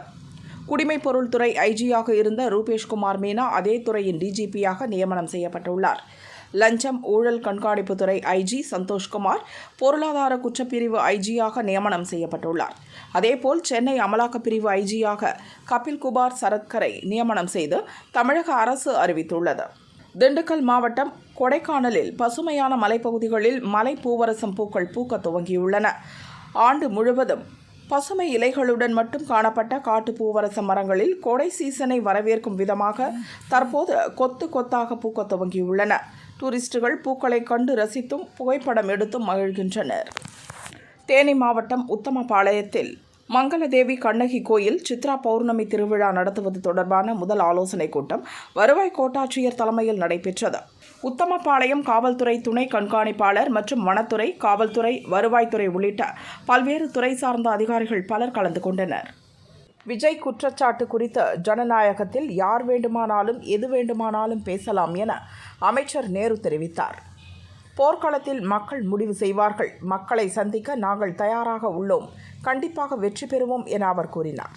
குடிமைப் பொருள் துறை ஐஜியாக இருந்த ரூபேஷ்குமார் மீனா அதே துறையின் டிஜிபியாக நியமனம் செய்யப்பட்டுள்ளார். லஞ்சம் ஊழல் கண்காணிப்புத்துறை ஐஜி சந்தோஷ்குமார் பொருளாதார குற்றப்பிரிவு ஐஜியாக நியமனம் செய்யப்பட்டுள்ளார். அதேபோல் சென்னை அமலாக்கப் பிரிவு ஐஜியாக கபில் குமார் சரத்கரை நியமனம் செய்து தமிழக அரசு அறிவித்துள்ளது. திண்டுக்கல் மாவட்டம் கொடைக்கானலில் பசுமையான மலைப்பகுதிகளில் மலை பூவரசம் பூக்கள் பூக்க துவங்கியுள்ளன. ஆண்டு முழுவதும் பசுமை இலைகளுடன் மட்டும் காணப்பட்ட காட்டு பூவரச மரங்களில் கோடை சீசனை வரவேற்கும் விதமாக தற்போது கொத்து கொத்தாக பூக்க துவங்கியுள்ளன. டூரிஸ்டுகள் பூக்களை கண்டு ரசித்தும் புகைப்படம் எடுத்தும் மகிழ்கின்றனர். தேனி மாவட்டம் உத்தமபாளையத்தில் மங்களதேவி கண்ணகி கோயில் சித்ரா பௌர்ணமி திருவிழா நடத்துவது தொடர்பான முதல் ஆலோசனைக் கூட்டம் வருவாய் கோட்டாட்சியர் தலைமையில் நடைபெற்றது. உத்தமபாளையம் காவல்துறை துணை கண்காணிப்பாளர் மற்றும் வனத்துறை, காவல்துறை, வருவாய்த்துறை உள்ளிட்ட பல்வேறு துறை சார்ந்த அதிகாரிகள் பலர் கலந்து கொண்டனர். விஜய் குற்றச்சாட்டு குறித்து ஜனநாயகத்தில் யார் வேண்டுமானாலும் எது வேண்டுமானாலும் பேசலாம் என அமைச்சர் நேரு தெரிவித்தார். போர்க்களத்தில் மக்கள் முடிவு செய்வார்கள். மக்களை சந்திக்க நாங்கள் தயாராக உள்ளோம். கண்டிப்பாக வெற்றி பெறுவோம் என அவர் கூறினார்.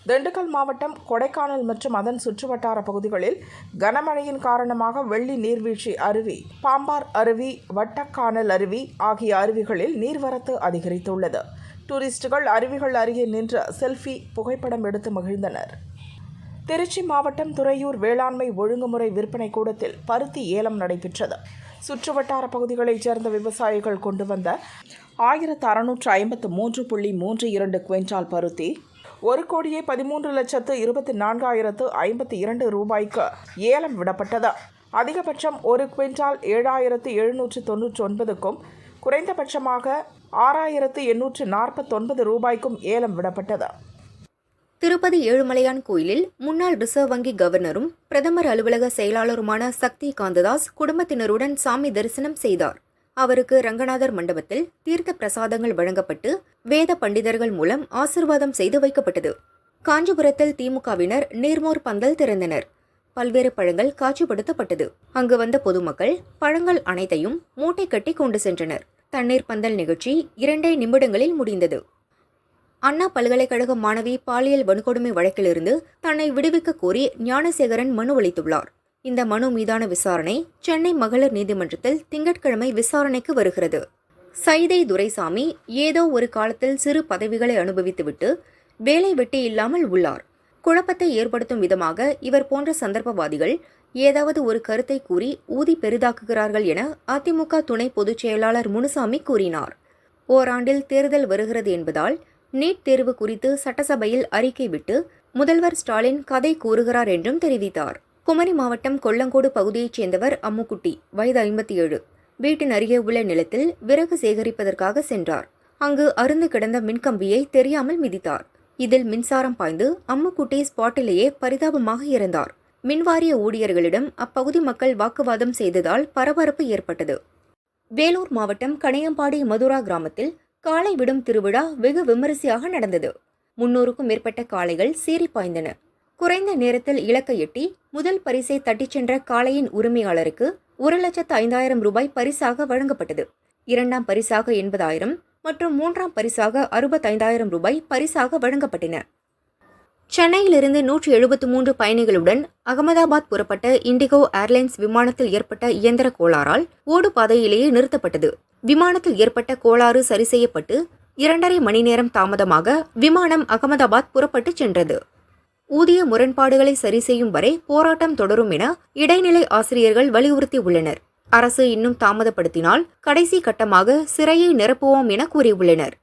திண்டுக்கல் மாவட்டம் கொடைக்கானல் மற்றும் அதன் சுற்றுவட்டார பகுதிகளில் கனமழையின் காரணமாக வெள்ளி நீர்வீழ்ச்சி அருவி, பாம்பார் அருவி, வட்டக்கானல் அருவி ஆகிய அருவிகளில் நீர்வரத்து அதிகரித்துள்ளது. டூரிஸ்டுகள் அருவிகள் அருகே நின்று செல்ஃபி, புகைப்படம் எடுத்து மகிழ்ந்தனர். திருச்சி மாவட்டம் துறையூர் வேளாண்மை ஒழுங்குமுறை விற்பனை கூடத்தில் பருத்தி ஏலம் நடைபெற்றது. சுற்றுவட்டார பகுதிகளைச் சேர்ந்த விவசாயிகள் கொண்டு வந்த 1653.32 குவிண்டால் பருத்தி 1,13,24,052 ரூபாய்க்கு ஏலம் விடப்பட்டது. அதிகபட்சம் ஒரு குவிண்டால் 7,799க்கும் குறைந்தபட்சமாக 6,849 ரூபாய்க்கும் ஏலம் விடப்பட்டது. திருப்பதி ஏழுமலையான் கோயிலில் முன்னாள் ரிசர்வ் வங்கி கவர்னரும் பிரதமர் அலுவலக செயலாளருமான சக்தி காந்ததாஸ் குடும்பத்தினருடன் சாமி தரிசனம் செய்தார். அவருக்கு ரங்கநாதர் மண்டபத்தில் தீர்த்த பிரசாதங்கள் வழங்கப்பட்டு வேத பண்டிதர்கள் மூலம் ஆசிர்வாதம் செய்து வைக்கப்பட்டது. காஞ்சிபுரத்தில் திமுகவினர் நீர்மோர் பந்தல் திறந்தனர். பல்வேறு பழங்கள் காட்சிப்படுத்தப்பட்டது. அங்கு வந்த பொதுமக்கள் பழங்கள் அனைத்தையும் மூட்டை கட்டி கொண்டு சென்றனர். தண்ணீர் பந்தல் நிகழ்ச்சி 2 நிமிடங்களில் முடிந்தது. அண்ணா பல்கலைக்கழக மாணவி பாலியல் வன்கொடுமை வழக்கிலிருந்து தன்னை விடுவிக்க கோரி ஞானசேகரன் மனு அளித்துள்ளார். இந்த மனு மீதான விசாரணை சென்னை மகளிர் நீதிமன்றத்தில் திங்கட்கிழமை விசாரணைக்கு வருகிறது. சைதை துரைசாமி ஏதோ ஒரு காலத்தில் சிறு பதவிகளை அனுபவித்துவிட்டு வேலை வெட்டி இல்லாமல் உள்ளார். குழப்பத்தை ஏற்படுத்தும் விதமாக இவர் போன்ற சந்தர்ப்பவாதிகள் ஏதாவது ஒரு கருத்தை கூறி ஊதி பெரிதாக்குகிறார்கள் என அதிமுக துணை பொதுச் செயலாளர் முனுசாமி கூறினார். ஓராண்டில் தேர்தல் வருகிறது என்பதால் நீட் தேர்வு குறித்து சட்டசபையில் அறிக்கை விட்டு முதல்வர் ஸ்டாலின் கதை கூறுகிறார் என்றும் தெரிவித்தார். குமரி மாவட்டம் கொல்லங்கோடு பகுதியைச் சேர்ந்தவர் அம்முக்குட்டி, வயது 57, வீட்டின் அருகே உள்ள நிலத்தில் விறகு சேகரிப்பதற்காக சென்றார். அங்கு அருந்து கிடந்த மின்கம்பியை தெரியாமல் மிதித்தார். இதில் மின்சாரம் பாய்ந்து அம்முக்குட்டி ஸ்பாட்டிலேயே பரிதாபமாக இறந்தார். மின்வாரிய ஊழியர்களிடம் அப்பகுதி மக்கள் வாக்குவாதம் செய்ததால் பரபரப்பு ஏற்பட்டது. வேலூர் மாவட்டம் கணையம்பாடி மதுரா கிராமத்தில் காளை விடும் திருவிழா வெகு விமரிசையாக நடந்தது. 300க்கும் மேற்பட்ட காளைகள் சீறி பாய்ந்தன. குறைந்த நேரத்தில் இலக்கை எட்டி முதல் பரிசை தட்டிச் சென்ற காளையின் உரிமையாளருக்கு 1,05,000 ரூபாய் பரிசாக வழங்கப்பட்டது. 2ஆம் பரிசாக 80,000 மற்றும் 3ஆம் பரிசாக 65,000 ரூபாய் பரிசாக வழங்கப்பட்டன. சென்னையிலிருந்து 173 பயணிகளுடன் அகமதாபாத் புறப்பட்ட இண்டிகோ ஏர்லைன்ஸ் விமானத்தில் ஏற்பட்ட இயந்திர கோளாறால் ஓடுபாதையிலேயே நிறுத்தப்பட்டது. விமானத்தில் ஏற்பட்ட கோளாறு சரி செய்யப்பட்டு 2.5 மணி நேரம் தாமதமாக விமானம் அகமதாபாத் புறப்பட்டு சென்றது. ஊதிய முரண்பாடுகளை சரி செய்யும் வரை போராட்டம் தொடரும் என இடைநிலை ஆசிரியர்கள் வலியுறுத்தியுள்ளனர். அரசு இன்னும் தாமதப்படுத்தினால் கடைசி கட்டமாக சிறையை நிரப்புவோம் என கூறியுள்ளனர்.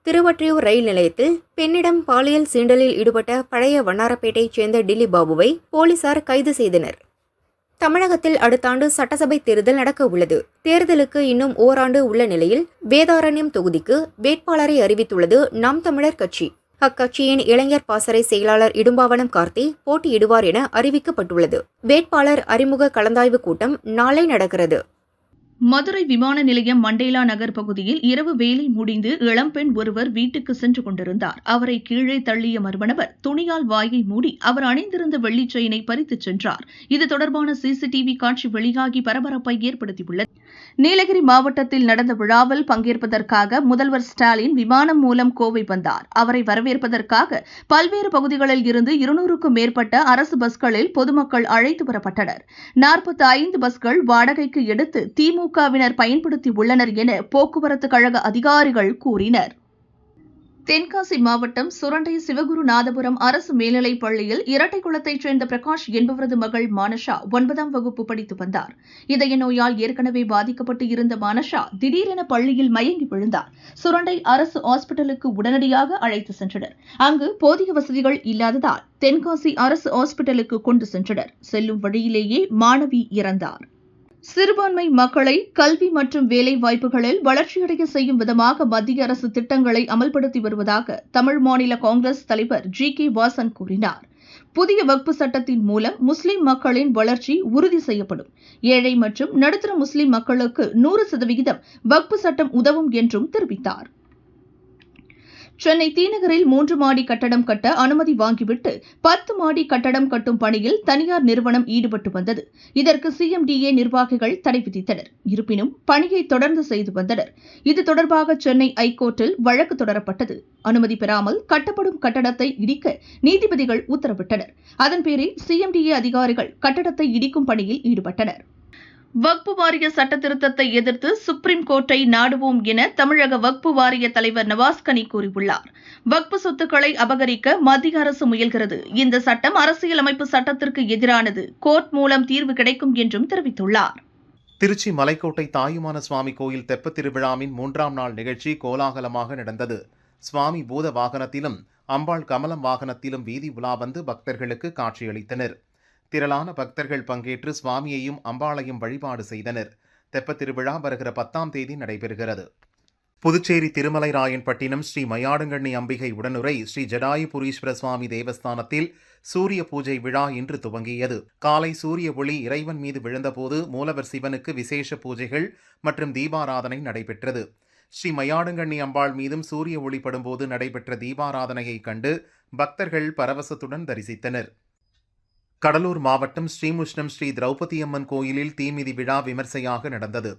திருவொற்றியூர் ரயில் நிலையத்தில் பெண்ணிடம் பாலியல் சீண்டலில் ஈடுபட்ட பழைய வண்ணாரப்பேட்டையைச் சேர்ந்த டில்லி பாபுவை போலீசார் கைது செய்தனர். தமிழகத்தில் அடுத்த ஆண்டு சட்டசபை தேர்தல் நடக்க உள்ளது. தேர்தலுக்கு இன்னும் ஓராண்டு உள்ள நிலையில் வேதாரண்யம் தொகுதிக்கு வேட்பாளரை அறிவித்துள்ளது நாம் தமிழர் கட்சி. அக்கட்சியின் இளைஞர் பாசறை செயலாளர் இடும்பாவனம் கார்த்தி போட்டியிடுவார் என அறிவிக்கப்பட்டுள்ளது. வேட்பாளர் அறிமுக கலந்தாய்வு கூட்டம் நாளை நடக்கிறது. மதுரை விமான நிலையம் மண்டேலா நகர் பகுதியில் இரவு வேலை முடிந்து இளம்பெண் ஒருவர் வீட்டுக்கு சென்று கொண்டிருந்தார். அவரை கீழே தள்ளிய மர்மநபர் துணியால் வாயை மூடி அவர் அணிந்திருந்த வெள்ளிச் செயினை பறித்துச் சென்றார். இது தொடர்பான சிசிடிவி காட்சி வெளியாகி பரபரப்பை ஏற்படுத்தியுள்ளது. நீலகிரி மாவட்டத்தில் நடந்த விழாவில் பங்கேற்பதற்காக முதல்வர் ஸ்டாலின் விமானம் மூலம் கோவை வந்தார். அவரை வரவேற்பதற்காக பல்வேறு பகுதிகளில் இருந்து 200க்கும் மேற்பட்ட அரசு பஸ்களில் பொதுமக்கள் அழைத்து வரப்பட்டனர். 45 பஸ்கள் வாடகைக்கு எடுத்து திமுகவினர் பயன்படுத்தி உள்ளனர் என போக்குவரத்து கழக அதிகாரிகள் கூறினர். தென்காசி மாவட்டம் சுரண்டை சிவகுருநாதபுரம் அரசு மேல்நிலைப் பள்ளியில் இரட்டைக்குளத்தைச் சேர்ந்த பிரகாஷ் என்பவரது மகள் மானஷா 9ஆம் வகுப்பு படித்து வந்தார். இதய நோயால் ஏற்கனவே பாதிக்கப்பட்டு இருந்த மானஷா திடீரென பள்ளியில் மயங்கி விழுந்தார். சுரண்டை அரசு ஹாஸ்பிட்டலுக்கு உடனடியாக அழைத்து சென்றனர். அங்கு போதிய வசதிகள் இல்லாததால் தென்காசி அரசு ஹாஸ்பிட்டலுக்கு கொண்டு சென்றனர். செல்லும் வழியிலேயே மாணவி இறந்தார். சிறுபான்மை மக்களை கல்வி மற்றும் வேலை வாய்ப்புகளில் வளர்ச்சியடைய செய்யும் விதமாக மத்திய அரசு திட்டங்களை அமல்படுத்தி வருவதாக தமிழ் மாநில காங்கிரஸ் தலைவர் ஜி.கே. வாசன் கூறினார். புதிய வக்பு சட்டத்தின் மூலம் முஸ்லிம் மக்களின் வளர்ச்சி உறுதி செய்யப்படும். ஏழை மற்றும் நடுத்தர முஸ்லிம் மக்களுக்கு 100% வக்பு சட்டம் உதவும் என்றும் தெரிவித்தார். சென்னை தீநகரில் 3 மாடி கட்டடம் கட்ட அனுமதி வாங்கிவிட்டு 10 மாடி கட்டடம் கட்டும் பணியில் தனியார் நிறுவனம் ஈடுபட்டு வந்தது. இதற்கு சிஎம்டிஏ நிர்வாகிகள் தடை விதித்தனர். இருப்பினும் பணியை தொடர்ந்து செய்து வந்தனர். இது தொடர்பாக சென்னை ஐகோர்ட்டில் வழக்கு தொடரப்பட்டது. அனுமதி பெறாமல் கட்டப்படும் கட்டடத்தை இடிக்க நீதிபதிகள் உத்தரவிட்டனர். அதன் பேரில் சிஎம்டிஏ அதிகாரிகள் கட்டடத்தை இடிக்கும் பணியில் ஈடுபட்டனர். வக்பு வாரிய சட்ட திருத்தத்தை எதிர்த்து சுப்ரீம் கோர்ட்டை நாடுவோம் என தமிழக வக்பு வாரிய தலைவர் நவாஸ்கனி கூறியுள்ளார். வக்பு சொத்துக்களை அபகரிக்க மத்திய அரசு முயல்கிறது. இந்த சட்டம் அரசியலமைப்பு சட்டத்திற்கு எதிரானது. கோர்ட் மூலம் தீர்வு கிடைக்கும் என்றும் தெரிவித்துள்ளார். திருச்சி மலைக்கோட்டை தாயுமான சுவாமி கோயில் தெப்பத் திருவிழாவின் 3ஆம் நாள் நிகழ்ச்சி கோலாகலமாக நடந்தது. சுவாமி பூத வாகனத்திலும் அம்பாள் கமலம் வாகனத்திலும் வீதி உலா வந்து பக்தர்களுக்கு காட்சியளித்தனர். திரளான பக்தர்கள் பங்கேற்று சுவாமியையும் அம்பாளையும் வழிபாடு செய்தனர். தெப்பத் திருவிழா வருகிற 10ஆம் தேதி நடைபெறுகிறது. புதுச்சேரி திருமலைராயன்பட்டினம் ஸ்ரீ மயாடுங்கண்ணி அம்பிகை உடனுரை ஸ்ரீ ஜடாயுபுரீஸ்வர சுவாமி தேவஸ்தானத்தில் சூரிய பூஜை விழா இன்று துவங்கியது. காலை சூரிய ஒளி இறைவன் மீது விழுந்தபோது மூலவர் சிவனுக்கு விசேஷ பூஜைகள் மற்றும் தீபாராதனை நடைபெற்றது. ஸ்ரீ மயாடுங்கண்ணி அம்பாள் மீதும் சூரிய ஒளி படும்போது நடைபெற்ற தீபாராதனையை கண்டு பக்தர்கள் பரவசத்துடன் தரிசித்தனர். கடலூர் மாவட்டம் ஸ்ரீமுஷ்ணம் ஸ்ரீ திரௌபதியம்மன் கோயிலில் தீமிதி விழா விமர்சையாக நடந்தது.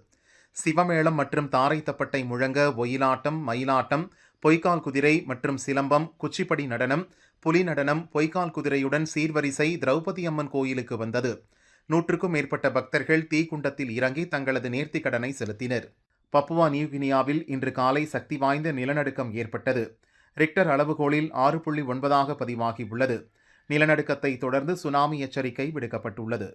சிவமேளம் மற்றும் தாரை தப்பட்டை முழங்க ஒயிலாட்டம், மயிலாட்டம், பொய்க்கால் குதிரை மற்றும் சிலம்பம், குச்சிப்படி நடனம், புலி நடனம், பொய்க்கால் குதிரையுடன் சீர்வரிசை திரௌபதியம்மன் கோயிலுக்கு வந்தது. 100க்கும் மேற்பட்ட பக்தர்கள் தீக்குண்டத்தில் இறங்கி தங்களது நேர்த்திக்கடனை செலுத்தினர். பப்புவா நியூகினியாவில் இன்று காலை சக்தி வாய்ந்த நிலநடுக்கம் ஏற்பட்டது. ரிக்டர் அளவுகோலில் 6.9 பதிவாகியுள்ளது. நிலநடுக்கத்தை தொடர்ந்து சுனாமி எச்சரிக்கை விடுக்கப்பட்டுள்ளது.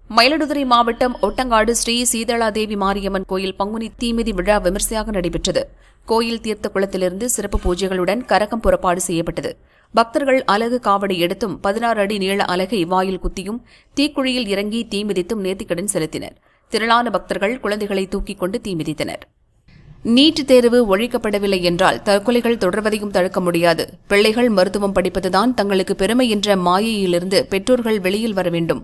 மயிலாடுதுறை மாவட்டம் ஒட்டங்காடு ஸ்ரீ சீதளாதேவி மாரியம்மன் கோயில் பங்குனி தீமிதி விழா விமர்சையாக நடைபெற்றது. கோயில் தீர்த்த குளத்திலிருந்து சிறப்பு பூஜைகளுடன் கரகம் புறப்பாடு செய்யப்பட்டது. பக்தர்கள் அலகு காவடி எடுத்தும் 16 அடி நீள அலகை வாயில் குத்தியும் தீக்குழியில் இறங்கி தீமிதித்தும் நேர்த்திக்கடன் செலுத்தினர். திரளான பக்தர்கள் குழந்தைகளை தூக்கிக் கொண்டு தீமிதித்தனர். நீட் தேர்வு ஒழிக்கப்படவில்லை என்றால் தற்கொலைகள் தொடர்வதையும் தடுக்க முடியாது. பிள்ளைகள் மருத்துவம் படிப்பதுதான் தங்களுக்கு பெருமை என்ற மாயையிலிருந்து பெற்றோர்கள் வெளியில் வர வேண்டும்.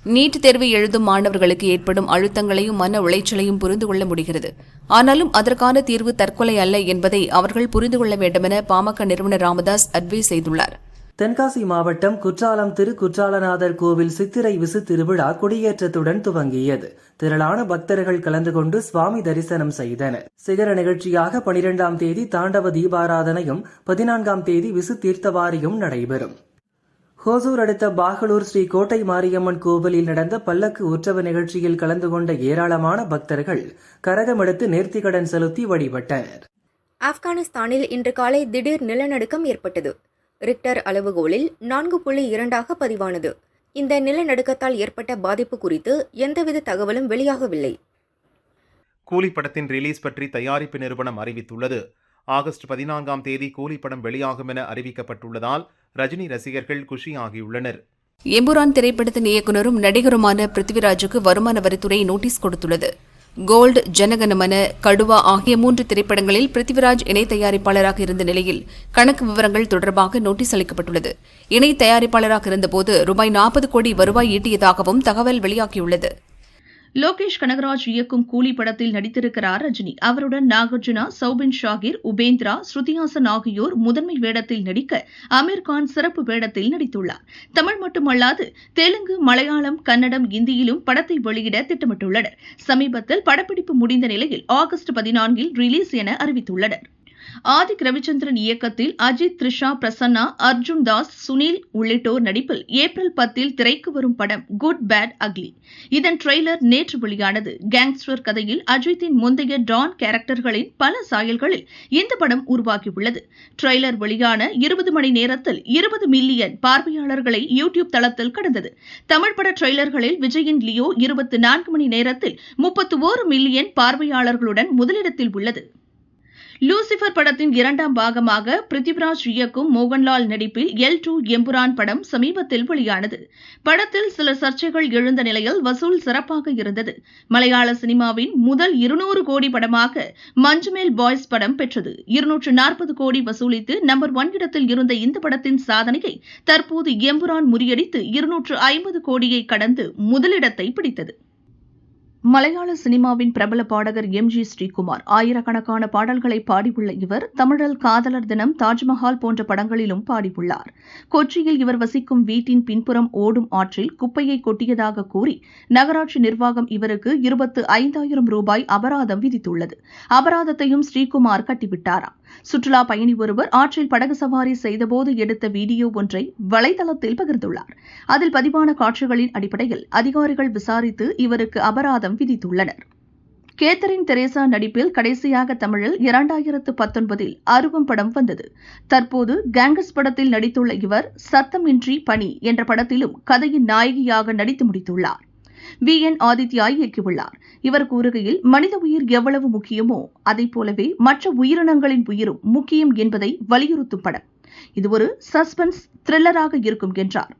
நீட் தேர்வு எழுதும் மாணவர்களுக்கு ஏற்படும் அழுத்தங்களையும் மன உளைச்சலையும் புரிந்து கொள்ள முடிகிறது. ஆனாலும் அதற்கான தீர்வு தற்கொலை அல்ல என்பதை அவர்கள் புரிந்து கொள்ள வேண்டுமென பாமக நிறுவனர் ராமதாஸ் அட்வைஸ் செய்துள்ளார். தென்காசி மாவட்டம் குற்றாலம் திரு குற்றாலநாதர் கோவில் சித்திரை விசு திருவிழா கொடியேற்றத்துடன் துவங்கியது. திரளான பக்தர்கள் கலந்து கொண்டு சுவாமி தரிசனம் செய்தனர். சிகர நிகழ்ச்சியாக 12ஆம் தேதி தாண்டவ தீபாராதனையும் 14ஆம் தேதி விசு தீர்த்தவாரியும் நடைபெறும். ஹோசூர் அடுத்த பாகலூர் ஸ்ரீ கோட்டை மாரியம்மன் கோவிலில் நடந்த பல்லக்கு உற்சவ நிகழ்ச்சியில் கலந்து கொண்ட ஏராளமான பக்தர்கள் கரகமெடுத்து நேர்த்திக்கடன் செலுத்தி வழிபட்டனர். ஆப்கானிஸ்தானில் இன்று காலை திடீர் நிலநடுக்கம் ஏற்பட்டது. ரிக்டர் அளவுகோலில் 4.2 பதிவானது. இந்த நிலநடுக்கத்தால் ஏற்பட்ட பாதிப்பு குறித்து எந்தவித தகவலும் வெளியாகவில்லை. கூலி படத்தின் ரிலீஸ் பற்றி தயாரிப்பு நிறுவனம் அறிவித்துள்ளது. ஆகஸ்ட் 14ஆம் தேதி கூலி படம் வெளியாகும் என அறிவிக்கப்பட்டுள்ளதால் ரஜினி ரசிகர்கள் குஷியாகியுள்ளனர். எம்புரான் திரைப்படத்தின் இயக்குநரும் நடிகருமான பிருத்திவிராஜுக்கு வருமான வரித்துறை நோட்டீஸ் கொடுத்துள்ளது. கோல்டு, ஜனகணமன, கடுவா ஆகிய 3 திரைப்படங்களில் பிருத்திவிராஜ் இணை தயாரிப்பாளராக இருந்த நிலையில் கணக்கு விவரங்கள் தொடர்பாக நோட்டீஸ் அளிக்கப்பட்டுள்ளது. இணை தயாரிப்பாளராக இருந்தபோது ரூபாய் 40 கோடி வருவாய் ஈட்டியதாகவும் தகவல் வெளியாகியுள்ளது. லோகேஷ் கனகராஜ் இயக்கும் கூலி படத்தில் நடித்திருக்கிறார் ரஜினி. அவருடன் நாகார்ஜுனா, சௌபின் ஷாகிர், உபேந்திரா, ஸ்ருதிஹாசன் ஆகியோர் முதன்மை வேடத்தில் நடிக்க அமீர்கான் சிறப்பு வேடத்தில் நடித்துள்ளார். தமிழ் மட்டுமல்லாது தெலுங்கு, மலையாளம், கன்னடம், இந்தியிலும் படத்தை வெளியிட திட்டமிட்டுள்ளனர். சமீபத்தில் படப்பிடிப்பு முடிந்த நிலையில் ஆகஸ்ட் 14இல் ரிலீஸ் என அறிவித்துள்ளனர். ஆதிக் ரவிச்சந்திரன் இயக்கத்தில் அஜித், த்ரிஷா, பிரசன்னா, அர்ஜுன் தாஸ், சுனில் உள்ளிட்டோர் நடிப்பில் ஏப்ரல் 10இல் திரைக்கு வரும் படம் குட் பேட் அக்லி. இதன் ட்ரெய்லர் நேற்று வெளியானது. கேங்ஸ்டர் கதையில் அஜித்தின் முந்தைய டான் கேரக்டர்களின் பல சாயல்களில் இந்த படம் உருவாகியுள்ளது. ட்ரெய்லர் வெளியான 20 மணி நேரத்தில் 20 மில்லியன் பார்வையாளர்களை யூடியூப் தளத்தில் கடந்தது. தமிழ் பட ட்ரெய்லர்களில் விஜயின் லியோ 24 மணி நேரத்தில் 31 மில்லியன் பார்வையாளர்களுடன் முதலிடத்தில் உள்ளது. லூசிபர் படத்தின் 2ஆம் பாகமாக பிருத்திவிராஜ் இயக்கும் மோகன்லால் நடிப்பில் L2 எம்புரான் படம் சமீபத்தில் வெளியானது. படத்தில் சில சர்ச்சைகள் எழுந்த நிலையில் வசூல் சிறப்பாக இருந்தது. மலையாள சினிமாவின் முதல் 200 கோடி படமாக மஞ்சுமேல் பாய்ஸ் படம் பெற்றது. 240 கோடி வசூலித்து நம்பர் 1 இடத்தில் இருந்த இந்த படத்தின் சாதனையை தற்போது எம்புரான் முறியடித்து 250 கோடியை கடந்து முதலிடத்தை பிடித்தது. மலையாள சினிமாவின் பிரபல பாடகர் M.G. ஸ்ரீகுமார் ஆயிரக்கணக்கான பாடல்களை பாடியுள்ள இவர் தமிழில் காதலர் தினம், தாஜ்மஹால் போன்ற படங்களிலும் பாடியுள்ளார். கொச்சியில் இவர் வசிக்கும் வீட்டின் பின்புறம் ஓடும் ஆற்றில் குப்பையை கொட்டியதாக கூறி நகராட்சி நிர்வாகம் இவருக்கு 25,000 ரூபாய் அபராதம் விதித்துள்ளது. அபராதத்தையும் ஸ்ரீகுமார் கட்டிவிட்டாராம். சுற்றுலா பயணி ஒருவர் ஆற்றில் படகு சவாரி செய்தபோது எடுத்த வீடியோ ஒன்றை வலைதளத்தில் பகிர்ந்துள்ளார். அதில் பதிவான காட்சிகளின் அடிப்படையில் அதிகாரிகள் விசாரித்து இவருக்கு அபராதம் விதித்துள்ளனர். கேத்தரின் தெரேசா நடிப்பில் கடைசியாக தமிழில் 2019இல் அருவம் படம் வந்தது. தற்போது கேங்கஸ் படத்தில் நடித்துள்ள இவர் சத்தமின்றி பனி என்ற படத்திலும் கதையின் நாயகியாக நடித்து முடித்துள்ளார். வி என் ஆதித்யா இயக்கியுள்ளார். இவர் கூறுகையில், மனித உயிர் எவ்வளவு முக்கியமோ அதைப் போலவே மற்ற உயிரினங்களின் உயிரும் முக்கியம் என்பதை வலியுறுத்தும் படம். இது ஒரு சஸ்பென்ஸ் த்ரில்லராக இருக்கும் என்றார்.